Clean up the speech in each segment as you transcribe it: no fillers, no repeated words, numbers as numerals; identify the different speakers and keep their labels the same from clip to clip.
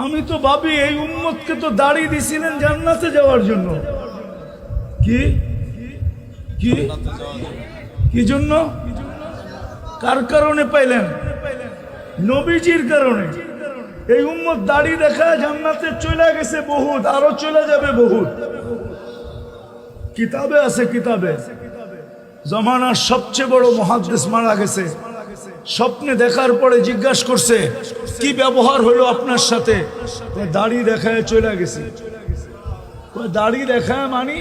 Speaker 1: আমি তো ভাবি এই উম্মতকে তো দাড়ি দিছিলেন জান্নাতে যাওয়ার জন্য। কি কি কি জন্য? কার কারণে পাইলেন? নবীজির কারণে। এই উম্মত দাড়ি দেখা জান্নাতে চলে গেছে বহুত, আরো চলে যাবে বহুত। কিতাবে আছে, কিতাবে জামানার সবচেয়ে বড় মুহাদ্দিস মারা গেছে। স্বপ্নে দেখার পরে জিজ্ঞাসা করছে কি ব্যবহার হলো আপনার সাথে? দাড়ি দেখায় চলে গেছে। দাড়ি দেখায় মানি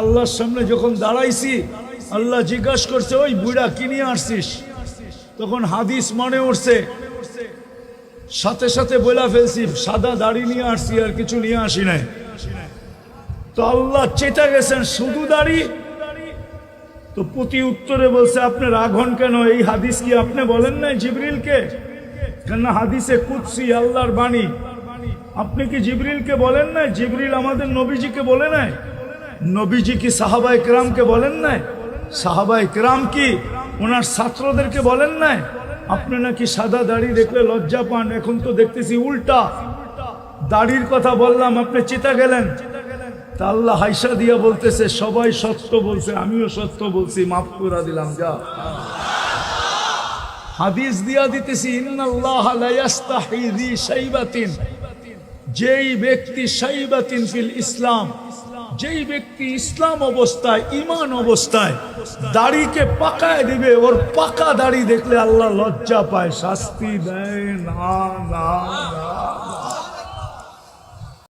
Speaker 1: আল্লাহর সামনে যখন দাঁড়াইছি আল্লাহ জিজ্ঞাসা করছে ওই বুড়া কি নিয়ে আসছিস? তখন হাদিস মনে উঠছে, সাথে সাথে বলে ফেলছি সাদা দাড়ি নিয়ে আসছি, আর কিছু নিয়ে আসি নাই। তো আল্লাহ চেতা গেছেন শুধু দাড়ি। তো প্রতি উত্তরে বলছে আপনি রাগ হন কেন? এই হাদিস কি আপনি বলেন নাই জিবরিলকে? কেন হাদিসে কুদসি আল্লাহর বাণী। আপনি কি জিবরিলকে বলেন নাই? জিবরিল আমাদের নবীজিকে বলে নাই? নবীজি কি সাহাবায়ে কেরামকে বলেন নাই? সাহাবায়ে কেরাম কি ওনার ছাত্রদেরকে বলেন নাই? আপনি নাকি সাদা দাড়ি দেখলে লজ্জা পান, এখন তো দেখতেছি উল্টা। দাড়ির কথা বললাম, আপনি চিতা গেলেন। তা আল্লাহ হাইসা দিয়া বলতেছে সবাই সত্য বলছে, আমিও সত্য বলছি, মাফ করে দিলাম। যা হাদিস দিয়া দিতেছি, ইন্নাল্লাহা লা ইস্তাহি যি শাইবাতিন, যেই ব্যক্তি শাইবাতিন ফিল ইসলাম, যেই ব্যক্তি ইসলাম অবস্থায় ঈমান অবস্থায় দাড়িকে পাকায় দিবে, ওর পাকা দাড়ি দেখলে আল্লাহ লজ্জা পায়, শাস্তি দেয় না না না।